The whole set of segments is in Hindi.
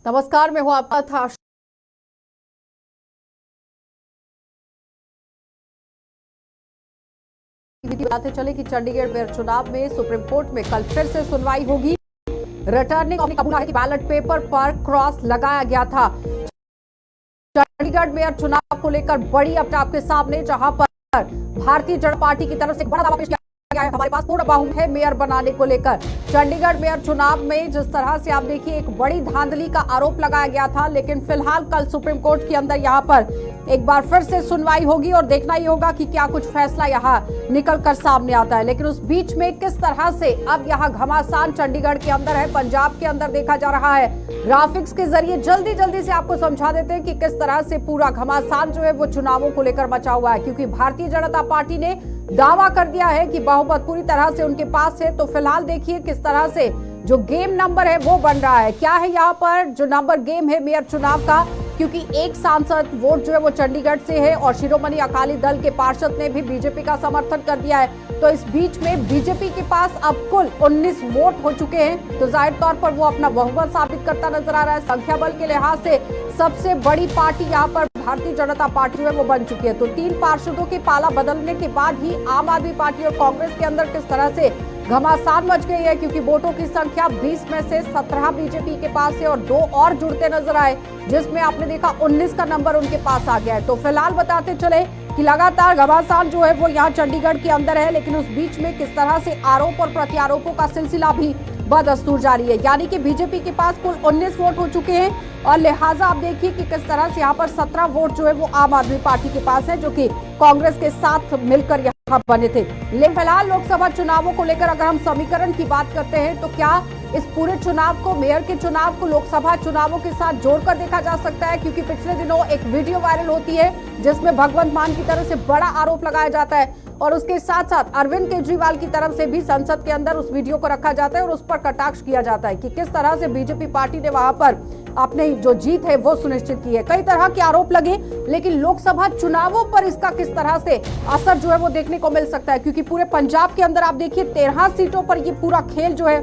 नमस्कार, मैं हूं आपका था बताते चले कि चंडीगढ़ मेयर चुनाव में सुप्रीम कोर्ट में कल फिर से सुनवाई होगी। रिटर्निंग ऑफिसर का कहना है कि बैलेट पेपर पर क्रॉस लगाया गया था। चंडीगढ़ मेयर चुनाव को लेकर बड़ी अपडेट आपके सामने, जहां पर भारतीय जनता पार्टी की तरफ से बड़ा दावा पेश किया गया है। हमारे पास पूर्ण बहुमत है मेयर बनाने को लेकर। चंडीगढ़ मेयर चुनाव में जिस तरह से आप देखिए एक बड़ी धांधली का आरोप लगाया गया था, लेकिन फिलहाल कल सुप्रीम कोर्ट के अंदर यहां पर एक बार फिर से सुनवाई होगी और देखना ही होगा कि क्या कुछ फैसला यहां निकल कर सामने आता है। लेकिन उस बीच में किस तरह से अब यहां घमासान चंडीगढ़ के अंदर है, पंजाब के अंदर देखा जा रहा है। ग्राफिक्स के जरिए जल्दी से आपको समझा देते हैं कि किस तरह से पूरा घमासान जो है वो चुनावों को लेकर मचा हुआ है, क्योंकि भारतीय जनता पार्टी ने दावा कर दिया है कि बहुमत पूरी तरह से उनके पास है। तो फिलहाल देखिए किस तरह से जो गेम नंबर है वो बन रहा है। क्या है यहाँ पर जो नंबर गेम है मेयर चुनाव का, क्योंकि एक सांसद वोट जो है वो चंडीगढ़ से है और शिरोमणि अकाली दल के पार्षद ने भी बीजेपी का समर्थन कर दिया है। तो इस बीच में बीजेपी के पास अब कुल 19 वोट हो चुके हैं, तो जाहिर तौर पर वो अपना बहुमत साबित करता नजर आ रहा है। संख्या बल के लिहाज से सबसे बड़ी पार्टी यहाँ पर भारतीय जनता पार्टी जो है वो बन चुकी है। तो 3 पार्षदों के पाला बदलने के बाद ही आम आदमी पार्टी और कांग्रेस के अंदर किस तरह से घमासान मच गई है, क्योंकि वोटों की संख्या 20 में से 17 बीजेपी के पास है और 2 और जुड़ते नजर आए, जिसमें आपने देखा 19 का नंबर उनके पास आ गया है। तो फिलहाल बताते चले कि लगातार घमासान जो है वो यहाँ चंडीगढ़ के अंदर है, लेकिन उस बीच में किस तरह से आरोप और प्रत्यारोपों का सिलसिला भी बदस्तूर जारी है। यानी कि बीजेपी के पास कुल 19 वोट हो चुके हैं और लिहाजा आप देखिए कि किस तरह से यहाँ पर 17 वोट जो है वो आम आदमी पार्टी के पास है, जो कि कांग्रेस के साथ मिलकर यहाँ बने थे। लेकिन फिलहाल लोकसभा चुनावों को लेकर अगर हम समीकरण की बात करते हैं तो क्या इस पूरे चुनाव को, मेयर के चुनाव को लोकसभा चुनावों के साथ जोड़कर देखा जा सकता है? क्योंकि पिछले दिनों एक वीडियो वायरल होती है जिसमें भगवंत मान की तरफ से बड़ा आरोप लगाया जाता है और उसके साथ साथ अरविंद केजरीवाल की तरफ से भी संसद के अंदर उस वीडियो को रखा जाता है और उस पर कटाक्ष किया जाता है कि किस तरह से बीजेपी पार्टी ने वहां पर अपनी जो जीत है वो सुनिश्चित की है। कई तरह के आरोप लगे, लेकिन लोकसभा चुनावों पर इसका किस तरह से असर जो है वो देखने को मिल सकता है, क्योंकि पूरे पंजाब के अंदर आप देखिए 13 सीटों पर ये पूरा खेल जो है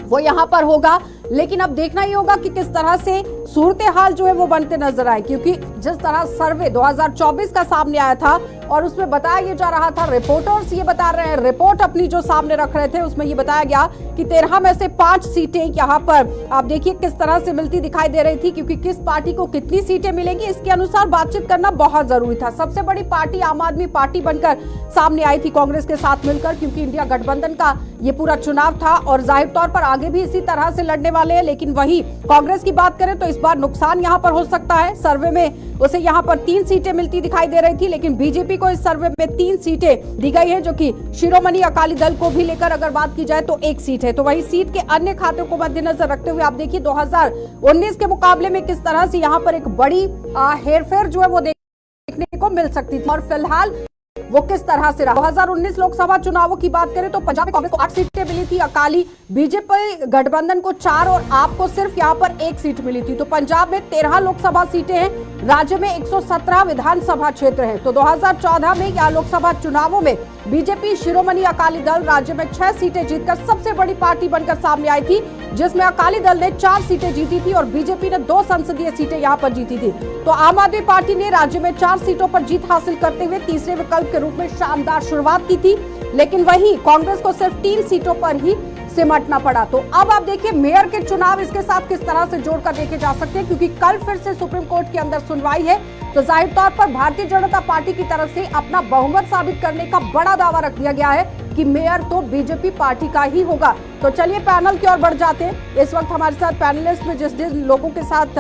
वो यहाँ पर होगा। लेकिन अब देखना ही होगा कि किस तरह से सूरत हाल जो है वो बनते नजर आए, क्योंकि जिस तरह सर्वे 2024 का सामने आया था और उसमें बताया ये जा रहा था, रिपोर्टर्स ये बता रहे हैं, रिपोर्ट अपनी जो सामने रख रहे थे उसमें ये बताया गया कि 13 में से 5 सीटें यहाँ पर आप देखिए किस तरह से मिलती दिखाई दे रही थी, क्योंकि किस पार्टी को कितनी सीटें मिलेंगी इसके अनुसार बातचीत करना बहुत जरूरी था। सबसे बड़ी पार्टी आम आदमी पार्टी बनकर सामने आई थी कांग्रेस के साथ मिलकर, क्योंकि इंडिया गठबंधन का ये पूरा चुनाव था और जाहिर तौर पर आगे भी इसी तरह से लड़ने वाले हैं। लेकिन वही कांग्रेस की बात करें तो इस बार नुकसान यहाँ पर हो सकता है। सर्वे में उसे यहाँ पर 3 सीटें मिलती दिखाई दे रही थी, लेकिन बीजेपी को इस सर्वे में 3 सीटें दी गई है, जो कि शिरोमणि अकाली दल को भी लेकर अगर बात की जाए तो 1 सीट है। तो वही सीट के अन्य खातों को मद्देनजर रखते हुए आप देखिए 2019 के मुकाबले में किस तरह से यहाँ पर एक बड़ी हेरफेर जो है वो देखने को मिल सकती थी और फिलहाल वो किस तरह से रहा। 2019 लोकसभा चुनावों की बात करें तो पंजाब में कांग्रेस को 8 सीटें मिली थी, अकाली बीजेपी गठबंधन को 4 और आपको सिर्फ यहाँ पर 1 सीट मिली थी। तो पंजाब में 13 लोकसभा सीटें हैं, राज्य में 117 विधानसभा क्षेत्र हैं। तो 2014 में या लोकसभा चुनावों में बीजेपी शिरोमणि अकाली दल राज्य में 6 सीटें जीतकर सबसे बड़ी पार्टी बनकर सामने आई थी, जिसमें अकाली दल ने 4 सीटें जीती थी और बीजेपी ने 2 संसदीय सीटें यहाँ पर जीती थी। तो आम आदमी पार्टी ने राज्य में 4 सीटों पर जीत हासिल करते हुए तीसरे विकल्प के रूप में शानदार शुरुआत की थी, लेकिन वहीं कांग्रेस को सिर्फ 3 सीटों पर ही सिमटना पड़ा। तो अब आप देखिए मेयर के चुनाव इसके साथ किस तरह से जोड़कर देखे जा सकते हैं, क्योंकि कल फिर से सुप्रीम कोर्ट के अंदर सुनवाई है। तो जाहिर तौर पर भारतीय जनता पार्टी की तरफ से अपना बहुमत साबित करने का बड़ा दावा रख दिया गया है कि मेयर तो बीजेपी पार्टी का ही होगा। तो चलिए पैनल की ओर बढ़ जाते हैं। इस वक्त हमारे साथ पैनलिस्ट में जिस लोगों के साथ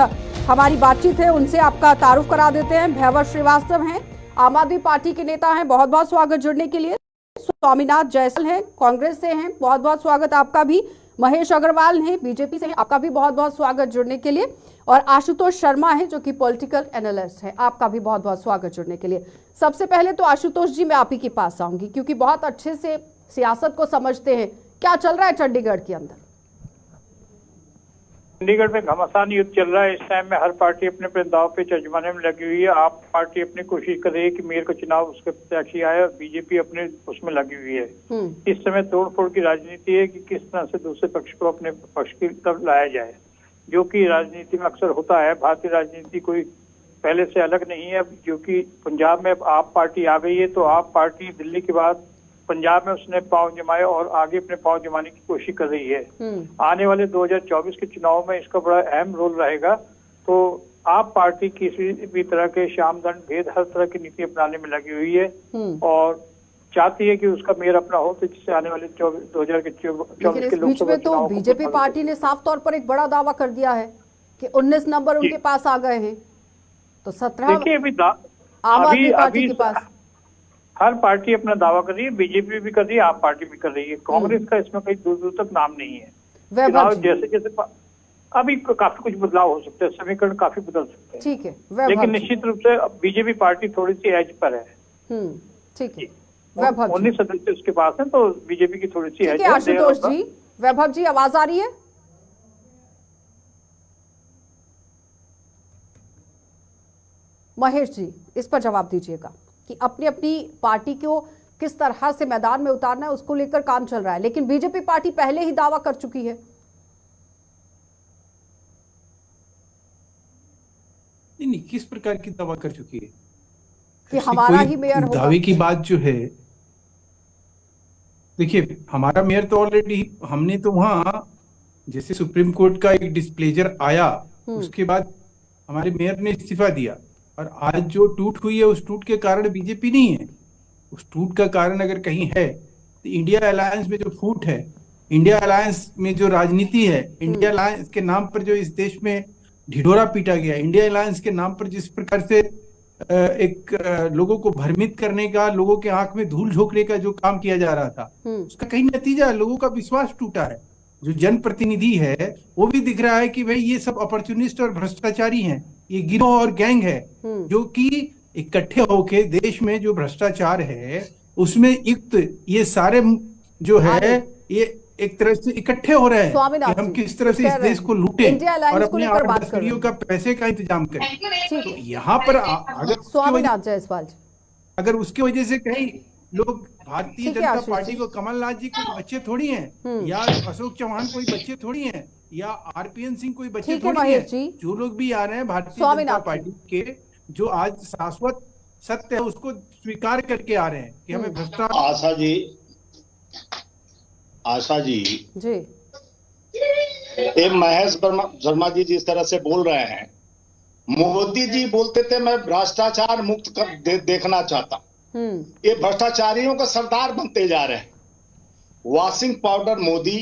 हमारी बातचीत है उनसे आपका तारुफ करा देते हैं। भैवर श्रीवास्तव हैं, आम आदमी पार्टी के नेता हैं, बहुत बहुत स्वागत जुड़ने के लिए। स्वामीनाथ जायसवाल हैं, कांग्रेस से हैं, बहुत बहुत स्वागत आपका भी। महेश अग्रवाल हैं, बीजेपी से हैं, आपका भी बहुत बहुत स्वागत जुड़ने के लिए। और आशुतोष शर्मा है जो कि पॉलिटिकल एनालिस्ट है, आपका भी बहुत बहुत स्वागत जुड़ने के लिए। सबसे पहले तो आशुतोष जी मैं आप ही के पास आऊंगी, क्योंकि बहुत अच्छे से सियासत को समझते हैं। क्या चल रहा है चंडीगढ़ के अंदर? चंडीगढ़ में घमासान युद्ध चल रहा है। इस टाइम में हर पार्टी अपने अपने दाव पे जजमाने में लगी हुई है। आप पार्टी अपनी कोशिश कर रही है कि मेयर का चुनाव उसके प्रत्याशी आए और बीजेपी अपने उसमें लगी हुई है। इस समय तोड़फोड़ की राजनीति है कि किस तरह से दूसरे पक्ष को अपने पक्ष की तरफ लाया जाए। जो कि राजनीति में अक्सर होता है। भारतीय राजनीति कोई पहले से अलग नहीं है, जो कि पंजाब में अब आप पार्टी आ गई है, तो आप पार्टी दिल्ली के बाद पंजाब में उसने पांव जमाए और आगे अपने पांव जमाने की कोशिश कर रही है। आने वाले 2024 के चुनाव में इसका बड़ा अहम रोल रहेगा। तो आप पार्टी किसी भी तरह के शाम दंड भेद हर तरह की नीति अपनाने में लगी हुई है और चाहती है कि उसका मेयर अपना हो, तो जिससे आने वाले 2024 के बीच में तो बीजेपी पार्टी ने साफ तौर पर एक बड़ा दावा कर दिया है कि 19 नंबर उनके पास आ गए हैं, तो 17 देखिए आम आदमी पार्टी के पास। हर पार्टी अपना दावा कर रही है, बीजेपी भी कर रही है, आप पार्टी भी कर रही है। कांग्रेस का इसमें कहीं दूर दूर तक नाम नहीं है। चुनाव जैसे जैसे अभी काफी कुछ बदलाव हो सकते हैं, समीकरण काफी बदल सकते हैं, ठीक है, लेकिन निश्चित रूप से बीजेपी पार्टी थोड़ी सी एज पर है। ठीक है, 19 सदस्य उसके पास हैं, तो बीजेपी की थोड़ी सी एज है। आशुतोष जी, वैभव जी, आवाज आ रही है? महेश जी, इस पर जवाब दीजिएगा कि अपनी अपनी पार्टी को किस तरह से मैदान में उतारना है, उसको लेकर काम चल रहा है, लेकिन बीजेपी पार्टी पहले ही दावा कर चुकी है। नहीं, किस प्रकार की दावा कर चुकी है कि हमारा ही मेयर होगा? दावे की बात जो है, देखिए हमारा मेयर तो ऑलरेडी हमने तो वहां जैसे सुप्रीम कोर्ट का एक डिस्प्लेजर आया, उसके बाद हमारे मेयर ने इस्तीफा दिया और आज जो टूट हुई है उस टूट के कारण बीजेपी नहीं है। उस टूट का कारण अगर कहीं है तो इंडिया अलायंस में जो फूट है, इंडिया अलायंस में जो राजनीति है, इंडिया अलायंस के नाम पर जो इस देश में ढिढोरा पीटा गया, इंडिया अलायंस के नाम पर जिस प्रकार से एक लोगों को भ्रमित करने का, लोगों के आंख में धूल झोंकने का जो काम किया जा रहा था, उसका कहीं नतीजा लोगों का विश्वास टूटा है। जो जनप्रतिनिधि है वो भी दिख रहा है कि भाई ये सब अपॉर्चुनिस्ट और भ्रष्टाचारी हैं, ये गिरोह और गैंग है जो कि इकट्ठे होके देश में जो भ्रष्टाचार है उसमें युक्त ये सारे जो है ये एक तरह से इकट्ठे हो रहे हैं कि हम किस तरह से इस देश को लूटें और अपने आतंकवादियों का पैसे का इंतजाम करें। तो यहाँ पर अगर उसकी वजह से कहीं लोग भारतीय जनता पार्टी को, कमलनाथ जी कोई बच्चे थोड़ी हैं, या अशोक चौहान कोई बच्चे थोड़ी हैं, या आरपीएन सिंह कोई बच्चे थोड़ी हैं, जो लोग भी आ रहे हैं भारतीय जनता पार्टी के, जो आज शाश्वत सत्य है उसको स्वीकार करके आ रहे हैं कि हमें भ्रष्टाचार। आशा जी ये महेश शर्मा जी जिस तरह से बोल रहे हैं, मोदी जी बोलते थे मैं भ्रष्टाचार मुक्त कर देखना चाहता हूं। ये भ्रष्टाचारियों का सरदार बनते जा रहे हैं। वॉशिंग पाउडर मोदी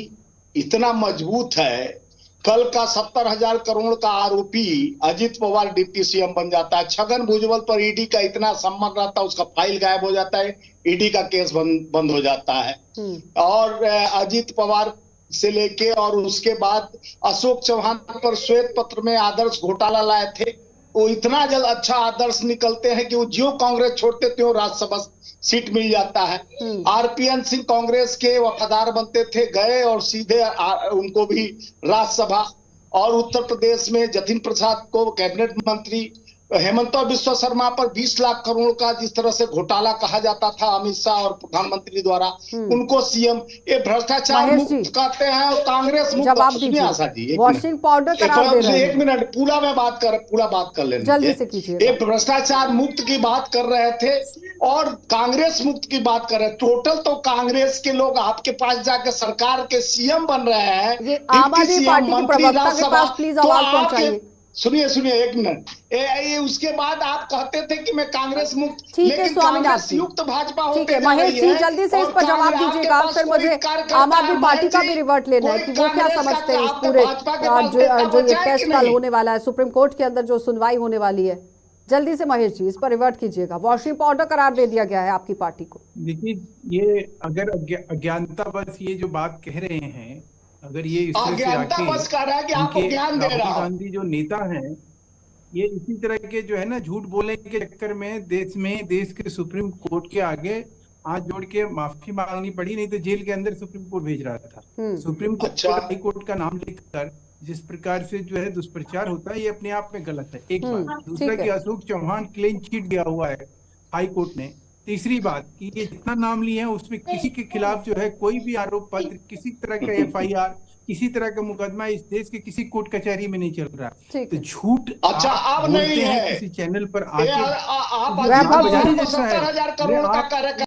इतना मजबूत है, कल का 70,000 करोड़ का आरोपी अजित पवार डिप्टी सीएम बन जाता है। छगन भुजबल पर ईडी का इतना सम्मान रहता है, उसका फाइल गायब हो जाता है, ईडी का केस बंद हो जाता है। और अजित पवार से लेके और उसके बाद अशोक चौहान पर श्वेत पत्र में आदर्श घोटाला लाए थे, वो इतना जल्द अच्छा आदर्श निकलते हैं कि वो जो कांग्रेस छोड़ते थे वो राज्यसभा सीट मिल जाता है। आरपीएन सिंह कांग्रेस के वफादार बनते थे, गए और सीधे उनको भी राज्यसभा। और उत्तर प्रदेश में जतिन प्रसाद को कैबिनेट मंत्री, हेमंत बिस्वा शर्मा पर 20 लाख करोड़ का जिस तरह से घोटाला कहा जाता था अमित शाह और प्रधानमंत्री द्वारा, उनको सीएम। ये भ्रष्टाचार मुक्त करते हैं और कांग्रेस मुक्त। आशा जी वॉशिंग पाउडर करार दे रहे हैं। 1 मिनट पूरा बात कर लेने जल्दी से कीजिए। ये भ्रष्टाचार मुक्त की बात कर रहे थे और कांग्रेस मुक्त की बात कर रहे हैं। टोटल तो कांग्रेस के लोग आपके पास जाके सरकार के सीएम बन रहे हैं। आम आदमी पार्टी के प्रवक्ता के पास प्लीज आवाज पहुंचाइए। सुनिए 1 मिनट। ये उसके बाद आप कहते थे कि मैं कांग्रेस मुक्त, ठीक है स्वामीनाथ जी, युक्त भाजपा ठीक है महेश जी, जल्दी से इस पर जवाब दीजिएगा। फिर मुझे आम आदमी पार्टी का भी रिवर्ट लेना है कि वो क्या समझते हैं इस पूरे जो ये टेस्ट कल होने वाला है, सुप्रीम कोर्ट के अंदर जो सुनवाई होने वाली है। जल्दी से महेश जी इस पर रिवर्ट कीजिएगा। वॉशिंग पाउडर करार दे दिया गया है आपकी पार्टी को। देखिए ये अगर अज्ञानता बस ये जो बात कह रहे हैं, अगर ये इस तरह से आके राहुल गांधी जो नेता हैं ये इसी तरह के जो है ना झूठ बोलने के चक्कर में देश के सुप्रीम कोर्ट के आगे हाथ जोड़ के माफी मांगनी पड़ी, नहीं तो जेल के अंदर सुप्रीम कोर्ट भेज रहा था। सुप्रीम कोर्ट हाई कोर्ट का नाम लेकर जिस प्रकार से जो है दुष्प्रचार होता है ये अपने आप में गलत है, एक बात। दूसरा कि अशोक चौहान क्लीन चिट दिया हुआ है हाई कोर्ट ने। तीसरी बात कि ये जितना नाम लिए हैं उसमें किसी के खिलाफ जो है कोई भी आरोप पत्र, किसी तरह का FIR किसी तरह का मुकदमा इस देश के किसी कोर्ट कचहरी में नहीं चल रहा। ठीक तो है। झूठ अच्छा, आप अब बोलते नहीं हैं है। किसी चैनल पर ये आके। आप वैभव जी, अजीत जैसा है, 70,000 करोड़ का आप- कर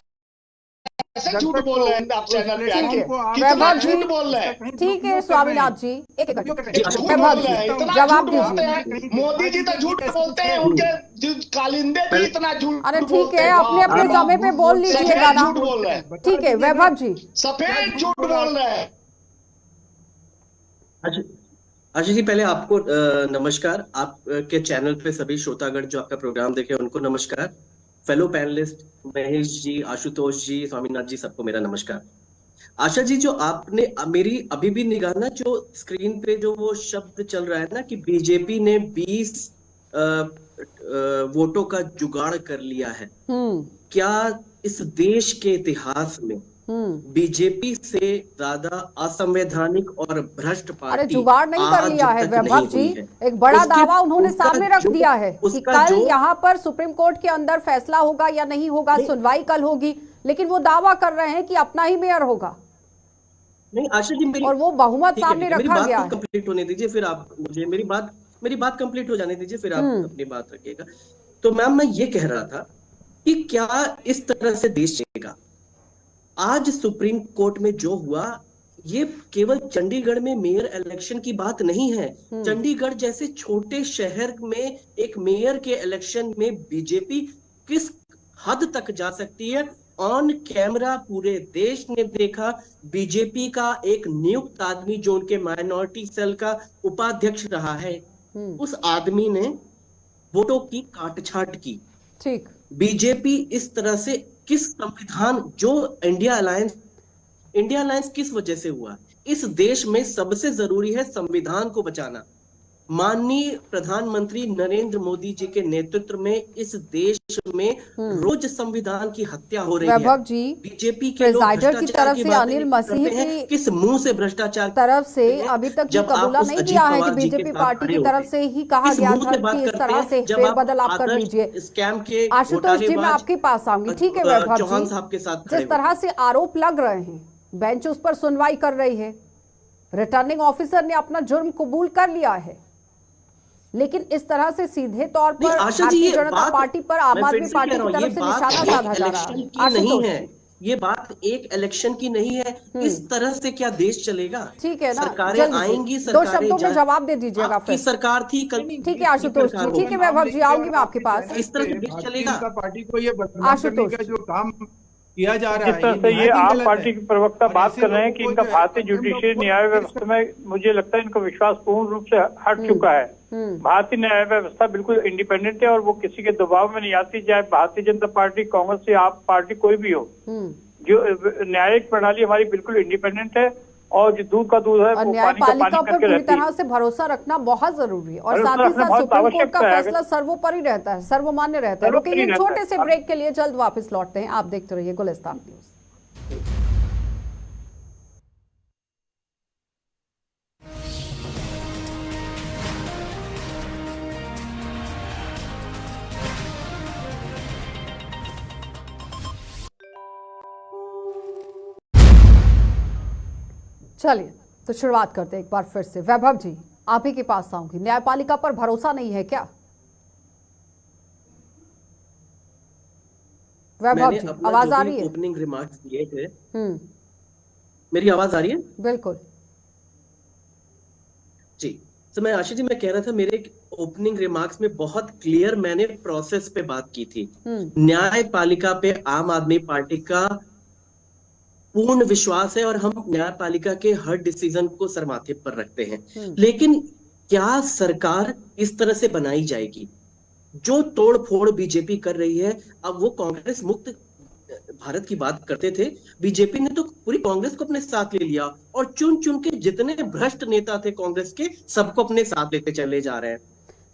कैसे जब झूठ तक बोल वो रहे हैं आप उस चैनल पे प्लेटफॉर्म आके? को आप- कितना वैभव जी, झूठ बोल रहे हैं, इसका कहीं ठीक है दुरुपयोग कर रहे हैं। स्वामीनाथ जी, एक दुरुपयोग कर रहे हैं। झूठ वैभव बोल जी, रहे हैं, इतना जवाब झूठ दीजिए। बोलते हैं। मोदी जी तो झूठ बोलते हैं, उनके जो कालिंदे भी इतना झूठ अरे ठीक बोलते है, हैं। अपने अपने बाप रे समय पे बाप। बोल लीजिएगा सफेद ना। झूठ बोल रहे हैं, ठीक है वैभव जी, सफेद झूठ बोल रहे हैं। अच्छा अच्छा जी, पहले आपको नमस्कार। आप के चैनल पे सभी श्रोतागण जो आपका प्रोग्राम देखे उनको नमस्कार। फेलो पैनलिस्ट महेश जी, आशुतोष जी, स्वामीनाथ जी, सबको मेरा नमस्कार। आशा जी, जो आपने मेरी अभी भी निगाह ना, जो स्क्रीन पे जो वो शब्द चल रहा है ना कि बीजेपी ने 20 वोटों का जुगाड़ कर लिया है, क्या इस देश के इतिहास में बीजेपी से ज्यादा असंवैधानिक और भ्रष्ट पार्टी अरे जुगाड़ नहीं कर आज लिया है तक वैभव नहीं जी, हुई है। एक बड़ा उसके- दावा उन्होंने उसका सामने रख जो- दिया है कि उसका कल जो- यहाँ पर सुप्रीम कोर्ट के अंदर फैसला होगा या नहीं होगा, सुनवाई कल होगी, लेकिन वो दावा कर रहे हैं कि अपना ही मेयर होगा नहीं आशा जी, मेरी और वो बहुमत ठीक है, सामने ठीक है, मेरी रखा बात गया तो है। कंप्लीट होने दीजिए, फिर आप मुझे मेरी बात कंप्लीट हो जाने दीजिए, फिर आप अपनी बात रखिएगा। तो मैम, मैं ये कह रहा था कि क्या इस तरह से देश चलेगा? आज सुप्रीम कोर्ट में जो हुआ, ये केवल चंडीगढ़ में मेयर इलेक्शन की बात नहीं है। चंडीगढ़ जैसे छोटे शहर में एक मेयर के इलेक्शन में बीजेपी किस हद तक जा सकती है, ऑन कैमरा पूरे देश ने देखा। बीजेपी का एक नियुक्त आदमी जो उनके माइनॉरिटी सेल का उपाध्यक्ष रहा है, उस आदमी ने वोटों की काटछाट की। ठीक, बीजेपी इस तरह से किस संविधान, जो इंडिया अलायंस किस वजह से हुआ? इस देश में सबसे जरूरी है संविधान को बचाना। माननीय प्रधानमंत्री नरेंद्र मोदी जी के नेतृत्व में इस देश में रोज संविधान की हत्या हो रही है। वैभव जी, बीजेपी के लोग प्रेसिडेंट की तरफ से अनिल मसीह करते हैं, की किस मुंह से भ्रष्टाचार तरफ से करते हैं? अभी तक ये जब आप कबूला उस नहीं अजीत किया है कि पवार जी के बीजेपी साथ पार्टी खड़े की होते तरफ हैं। से ही कहा किस गया मुंह था से बात कि इस करते तरह हैं? से जब फेरबदल आप कर आदर्श लीजिए। स्कैम के आशुतोष जी, मैं घोटालेबाज आपके पास आऊंगी। ठीक है वैभव चौहान जी, साहब के साथ खड़े जिस तरह से आरोप लग रहे हैं, बेंच उस पर सुनवाई कर रही है, रिटर्निंग ऑफिसर ने अपना जुर्म कबूल कर लिया है, लेकिन इस तरह से सीधे तौर नहीं, पर आशा जी, भारतीय ये जनता बात पार्टी पर आम मैं आदमी फिर से पार्टी कह की रहा हूं, तरफ ये से बात निशाना एक साधा जा रहा इलेक्शन है। की नहीं आशुतोष है, जी, ये बात एक इलेक्शन की नहीं है। इस तरह से क्या देश चलेगा? ठीक है ना, सरकारें जल्दी से आएंगी, दो शब्दों में जवाब दे दीजिएगा आपकी फिर। सरकार थी कल, ठीक है आशुतोष जी, ठीक है वैभव जी, आऊंगी मैं आपके पास। इस तरह से देश भारतीय चलेगा। जनता पार्टी को ये बदनाम करने आशुतोष का जो काम किया जा रहा जिस है, तरह से ये निहायत ही आप गलत पार्टी है। के प्रवक्ता और बात ऐसे कर रहे हैं लोगों कि को इनका जो है, भारतीय हम लोग जुडिशियल को न्याय इस- व्यवस्था में मुझे लगता है इनका विश्वास पूर्ण रूप से हट चुका है। भारतीय न्याय व्यवस्था बिल्कुल इंडिपेंडेंट है और वो किसी के दबाव में नहीं आती, चाहे भारतीय जनता पार्टी, कांग्रेस या आप पार्टी कोई भी हो। जो न्यायिक प्रणाली हमारी बिल्कुल इंडिपेंडेंट है और जो दूध का दूध है और वो पानी का न्यायपालिका पानी पर करके पूरी रहती है। तरह से भरोसा रखना बहुत जरूरी है और भरोसा साथ ही रखना साथ बहुत सुप्रीम कोर्ट का आवश्यकता है। फैसला सर्वोपरि रहता है, सर्वमान्य रहता है। सर्वोपरि रुकिए, रहता छोटे है। से ब्रेक के लिए जल्द वापस लौटते हैं। आप देखते रहिए गुलिस्तान न्यूज। चलिए तो शुरुआत करते हैं एक बार फिर से। वैभव जी, आप ही के पास आऊंगी। न्यायपालिका पर भरोसा नहीं है क्या वैभव मैंने जी? अपना आवाज जो आ भी रही है? ओपनिंग रिमार्क्स दिए थे, मेरी आवाज आ रही है? बिल्कुल जी। तो मैं आशा जी, मैं कह रहा था, मेरे ओपनिंग रिमार्क्स में बहुत क्लियर मैंने प्रोसेस पे बात की थी। न्यायपालिका पे आम आदमी पार्टी का पूर्ण विश्वास है और हम न्यायपालिका के हर डिसीजन को सर माथे पर रखते हैं। लेकिन क्या सरकार इस तरह से बनाई जाएगी? जो तोड़ फोड़ बीजेपी कर रही है, अब वो कांग्रेस मुक्त भारत की बात करते थे, बीजेपी ने तो पूरी कांग्रेस को अपने साथ ले लिया और चुन चुन के जितने भ्रष्ट नेता थे कांग्रेस के, सबको अपने साथ लेते चले जा रहे हैं।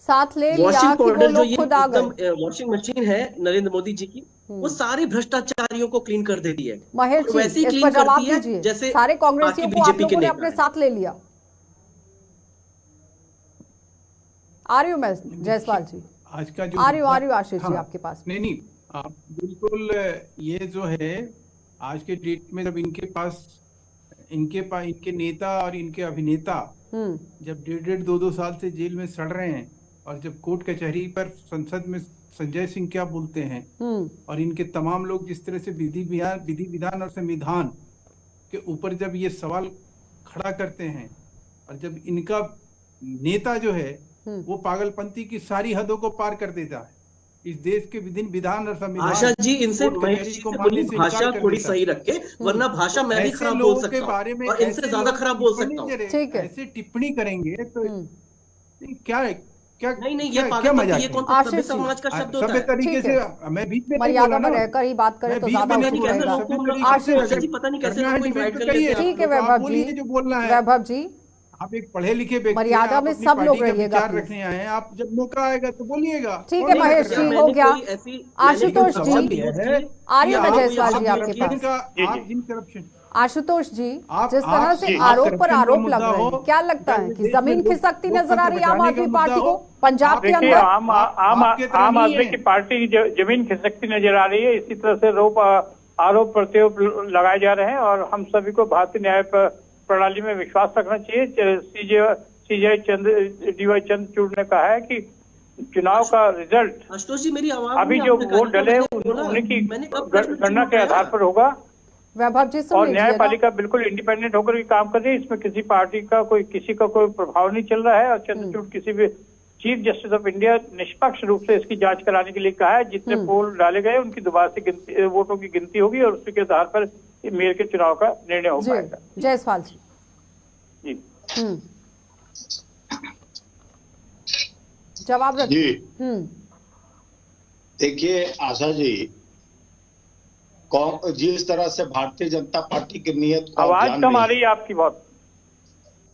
साथ ले लिया वॉशिंग कि वो पाउडर जो लोग ये खुद आ एकदम गए। वॉशिंग मशीन है नरेंद्र मोदी जी की, वो सारे भ्रष्टाचारियों को क्लीन कर देती है। महेश और जी, वैसे ही इस क्लीन पर जवाब करती है दीजिए। जैसे सारे कांग्रेसियों बाकी को आप बीजेपी के लोगों ने नेता अपने हैं। साथ ले लिया। आ रही हूँ मैं जायसवाल जी, आज का जो आ रही हूँ आशीष जी हाँ, आपके पास। नहीं आप बिल्कुल, ये जो है आज के डेट में जब इनके पास इनके नेता और इनके अभिनेता जब 1.5-2 साल से जेल में सड़ रहे हैं, और जब कोर्ट कचहरी पर संसद में संजय सिंह क्या बोलते हैं, और इनके तमाम लोग जिस तरह से विधि विधान और संविधान के ऊपर जब ये सवाल खड़ा करते हैं, और जब इनका नेता जो है वो पागलपंती की सारी हदों को पार कर देता है, इस देश के विधान और संविधान। आशा जी, इनसे महेश जी से बोलिए भाषा थोड़ी सही रखे, वरना भाषा मैं भी खराब बोल सकता हूँ और इनसे ज्यादा खराब बोल सकता हूँ। ठीक है, ऐसे टिप्पणी करेंगे तो क्या नहीं ये पागलपंती, ये कौन सा सभ्य समाज का शब्द होता है? सभ्य तरीके से मैं बीच में मर्यादा में रहकर ही बात करें तो ज्यादा उचित रहेगा। आशा जी पता नहीं कैसे लोगों को इनवाइट कर लेते हैं। ठीक है वैभव जी, जो बोलना है वैभव जी, आप एक पढ़े लिखे व्यक्ति, मर्यादा में सब लोग रहिएगा, रखने आए हैं, आप जब मौका आएगा तो बोलिएगा। ठीक है महेश जी, हो गया। आशुतोष जी, आर्य जायसवाल जी आपके पास। आप जिन करप्शन, आशुतोष जी, जिस तरह से आरोप पर आरोप लग रहे हैं, क्या लगता है कि जमीन खिसकती नजर आ रही है आम आदमी पार्टी को पंजाब के अंदर? आम आदमी की पार्टी जमीन खिसकती नजर आ रही है। इसी तरह से आरोप प्रत्यारोप लगाए जा रहे हैं, और हम सभी को भारतीय न्याय प्रणाली में विश्वास रखना चाहिए। सीजे चंद्रचूड़ ने कहा है कि चुनाव का रिजल्ट आशुतोष जी, मेरी आवाज अभी जो वोट डले उनकी गणना के आधार पर होगा। वैभव जी और न्यायपालिका बिल्कुल इंडिपेंडेंट होकर भी काम कर रही है, इसमें किसी पार्टी का किसी का कोई प्रभाव नहीं चल रहा है। और चंद्रचूड़ किसी भी चीफ जस्टिस ऑफ इंडिया निष्पक्ष रूप से इसकी जांच कराने के लिए कहा है। जितने पोल डाले गए उनकी दोबारा से वोटों की गिनती होगी और उसके आधार पर मेयर के चुनाव का निर्णय हो पाएगा। जायसवाल जी जी, जवाब जी। देखिए आशा जी, जिस तरह से भारतीय जनता पार्टी की नीयत, आवाज कम आ रही है आपकी बहुत।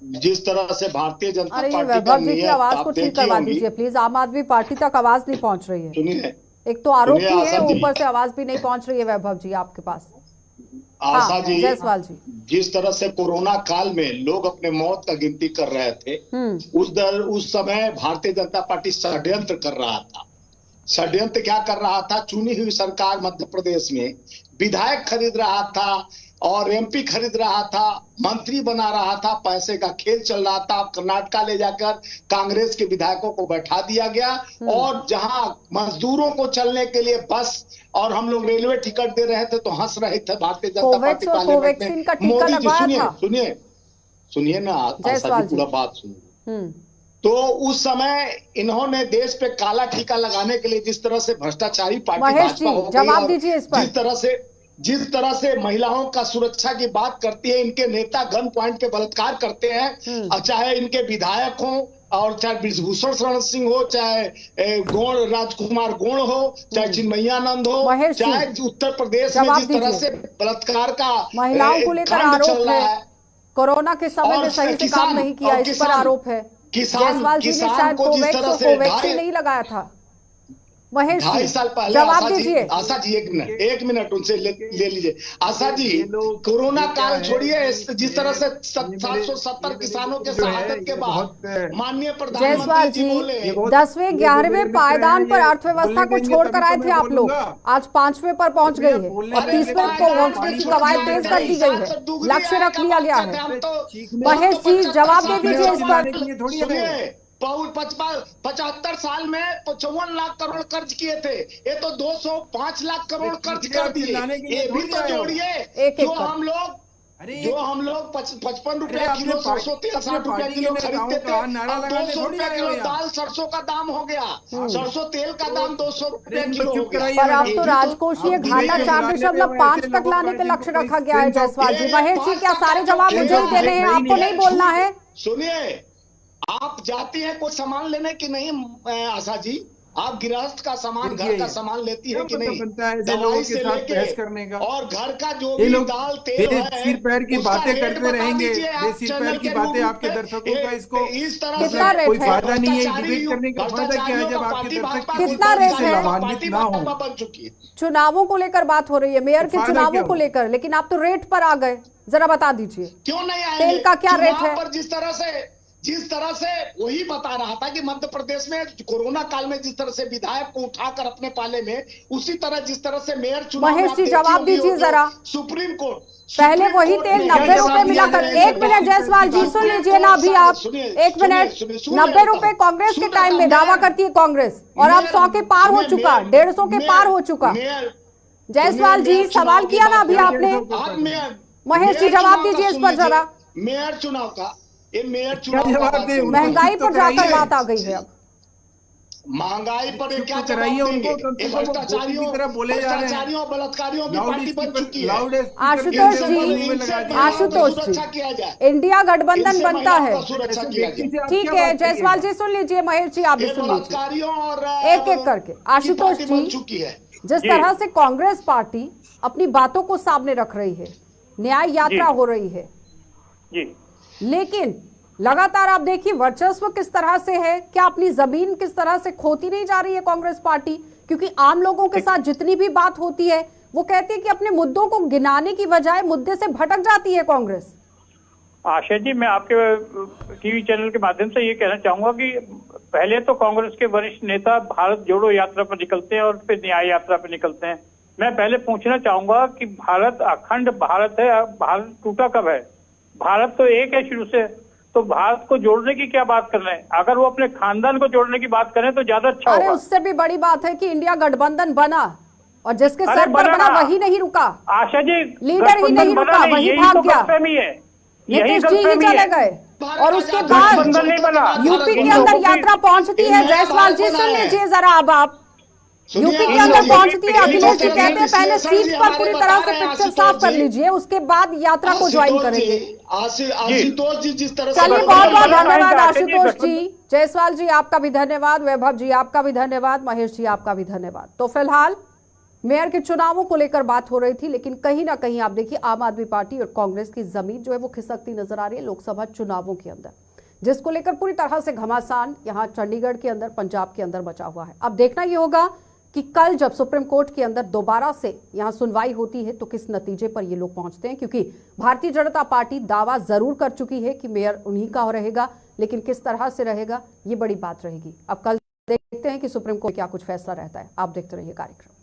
जिस तरह से भारतीय जनता पार्टी का वैभव जी की नीयत, आवाज को ठीक करवा दीजिए प्लीज, आम आदमी पार्टी तक आवाज नहीं पहुंच रही है। सुनिए, एक तो आरोप भी है, ऊपर से आवाज भी नहीं पहुंच रही है वैभव जी आपके पास। आशा जी, जायसवाल जी, जिस तरह से कोरोना काल में लोग अपने मौत का गिनती कर रहे थे, उस समय भारतीय जनता पार्टी षड्यंत्र कर रहा था। षड्यंत्र क्या कर रहा था? चुनी हुई सरकार मध्य प्रदेश में विधायक खरीद रहा था और एमपी खरीद रहा था, मंत्री बना रहा था, पैसे का खेल चल रहा था। कर्नाटका ले जाकर कांग्रेस के विधायकों को बैठा दिया गया, और जहां मजदूरों को चलने के लिए बस और हम लोग रेलवे टिकट दे रहे थे तो हंस रहे थे भारतीय जनता पार्टी पार्लियामेंट में। मोदी जी सुनिए ना आशा जी, पूरा बात सुनिए। तो उस समय इन्होंने देश पे काला टीका लगाने के लिए जिस तरह से भ्रष्टाचारी पार्टी भाजपा हो गई, जवाब दीजिए इस पर। जिस तरह से महिलाओं का सुरक्षा की बात करती है, इनके नेता गन पॉइंट पे बलात्कार करते हैं, और चाहे इनके विधायक हो, और चाहे ब्रिजभूषण शरण सिंह हो, चाहे गोण राजकुमार गोण हो, चाहे चिन्मयानंद हो, चाहे उत्तर प्रदेश में जिस तरह से बलात्कार का महिलाओं को लेकर आरोप है, कोरोना के समय में सही से काम नहीं किया, इस पर आरोप है। जायसवाल जी ने शायद कोवैक्सीन नहीं लगाया था। महेश 2.5 साल पहले जवाब दीजिए। आशा जी एक मिनट उनसे ले लीजिए। आशा जी, कोरोना काल छोड़िए, जिस तरह से 770 किसानों के शहादत के बाद माननीय प्रधानमंत्री जी बोले 10वें 11वें पायदान पर अर्थव्यवस्था को छोड़कर आए थे आप लोग, आज 5वें पर पहुंच गए हैं और 30वें को पहुंचने की कवायद तेज कर दी गई है, लक्ष्य रख लिया गया है। महेश जी जवाब दे दीजिए इस पर। 75 साल में 54 लाख करोड़ कर्ज किए थे, ये तो 205 लाख करोड़ कर्ज कर दिए। ये भी तो जोड़िए, जो हम लोग 55 रुपया किलो सरसों तेल 60 रुपया किलो खरीदते थे, अब 200 रुपया किलो दाल सरसों का दाम हो गया, सरसों तेल का दाम 200 रुपया किलो हो गया। पर अब तो राजकोषीय घाटा 4.5 तक लाने का लक्ष्य रखा गया है। जायसवाल जी, महेश जी क्या सारे जवाब मुझे ही देने हैं, आपको नहीं बोलना है? सुनिए, आप जाती हैं कुछ सामान लेने की नहीं आशा जी? आप गृहस्थ का सामान, घर का सामान लेती है कि नहीं? दवाई से लेके और घर का जो भी दाल तेल है, सिर पैर की बातें करते रहेंगे, सिर पैर की बातें आपके दर्शकों का इसको इस तरह कितना रेट कोई है? फायदा नहीं है डिबेट करने का। फायदा क्या है जब आपके दर्शक कितना रेट है? लाभान्वित ना हो। बन चुकी है। चुनावों को लेकर बात हो रही है, मेयर के चुनावों को लेकर, लेकिन आप तो रेट पर आ गए, जरा बता दीजिए क्यों नहीं आएंगे? तेल का क्या रेट है? पर जिस तरह से जिस तरह से वही बता रहा था कि मध्य प्रदेश में कोरोना काल में जिस तरह से विधायक को उठाकर अपने पाले में, उसी तरह जिस तरह से मेयर चुनाव में महेश जी, आप जवाब देखती होंगी दीजिए वो जरा। सुप्रीम कोर्ट पहले वही तेल 90 रुपए मिला कर, एक मिनट जायसवाल जी सुन लीजिए ना अभी आप, एक मिनट। 90 रुपए कांग्रेस के टाइम में दावा करती है कांग्रेस, और अब 100 के पार हो चुका, 150 के पार हो चुका। जायसवाल जी सवाल किया ना अभी आपने, महेश जी जवाब दीजिए इस पर जरा। मेयर चुनाव का, ये मेयर क्या चुनाव जवाब दे? महंगाई पर जाकर बात आ गई है अब। महंगाई पर ये क्या कराइए जवाब उनको, देंगे? कम से ये कम वो भ्रष्टाचारियों की तरह बोले जा रहे हैं। भ्रष्टाचारियों बलात्कारियों की लाउड पार्टी बन चुकी है। आशुतोष जी, आशुतोष सुरक्षा जी, किया जाए, इंडिया गठबंधन इनसे बनता है, महिलाओं का सुरक्षा किया जाए। ठीक है। जायसवाल जी सुन लीजिए, महेश जी आप भी ये सुन लीजिए, बलात्कारियों और एक एक करके। आशुतोष की पार्टी बन जी, चुकी है। जिस तरह से कांग्रेस पार्टी अपनी बातों को सामने रख रही है, न्याय यात्रा हो रही है, जी, लेकिन लगातार आप देखिए वर्चस्व किस तरह से है, क्या अपनी जमीन किस तरह से खोती नहीं जा रही है कांग्रेस पार्टी? क्योंकि आम लोगों के साथ जितनी भी बात होती है वो कहती है कि अपने मुद्दों को गिनाने की बजाय मुद्दे से भटक जाती है कांग्रेस। आशा जी, मैं आपके टीवी चैनल के माध्यम से ये कहना चाहूंगा कि पहले तो कांग्रेस के वरिष्ठ नेता भारत जोड़ो यात्रा पर निकलते हैं और फिर न्याय यात्रा पर निकलते हैं। मैं पहले पूछना चाहूंगा कि भारत अखंड भारत है, भारत टूटा कब है? भारत तो एक है शुरू से, तो भारत को जोड़ने की क्या बात कर रहे हैं? अगर वो अपने खानदान को जोड़ने की बात करें तो ज्यादा अच्छा अरे होगा। उससे भी बड़ी बात है कि इंडिया गठबंधन बना और जिसके अरे सर पर बना ना। वही नहीं रुका, आशा जी, लीडर ही नहीं गठबंधन रुका, बना नहीं, वही यही भाग तो गया। गलतफहमी है, यही नीतीश जी ही गलतफहमी चले है। गए और उसके बाद गठबंधन नहीं बना। यूपी के इन अंदर लोगों की- यात्रा पहुंचती है। जायसवाल जी सुन लीजिए जरा अब आप, यूपी के अंदर पहुंचती है। अखिलेश जी कहते हैं पहले सीट पर पूरी तरह से पिक्चर साफ कर लीजिए, उसके बाद यात्रा को ज्वाइन करेंगे। आशुतोष जी जिस तरह से चलिए बहुत बहुत गठबंधन धन्यवाद बनाना आशुतोष चाहिए। जी, जायसवाल जी आपका भी धन्यवाद, वैभव जी आपका भी धन्यवाद, महेश जी आपका भी धन्यवाद। तो फिलहाल मेयर के चुनावों को लेकर बात हो रही थी, लेकिन कहीं ना कहीं आप देखिए आम आदमी पार्टी और कांग्रेस की जमीन जो है वो खिसकती नजर आ रही है लोकसभा चुनावों के अंदर, जिसको लेकर पूरी तरह से घमासान यहाँ चंडीगढ़ के अंदर, पंजाब के अंदर मचा हुआ है। अब देखना ये होगा कि कल जब सुप्रीम कोर्ट के अंदर दोबारा से यहाँ सुनवाई होती है तो किस नतीजे पर ये लोग पहुंचते हैं, क्योंकि भारतीय जनता पार्टी दावा जरूर कर चुकी है कि मेयर उन्हीं का रहेगा, लेकिन किस तरह से रहेगा ये बड़ी बात रहेगी। अब कल देखते हैं कि सुप्रीम कोर्ट क्या कुछ फैसला रहता है। आप देखते रहिए कार्यक्रम।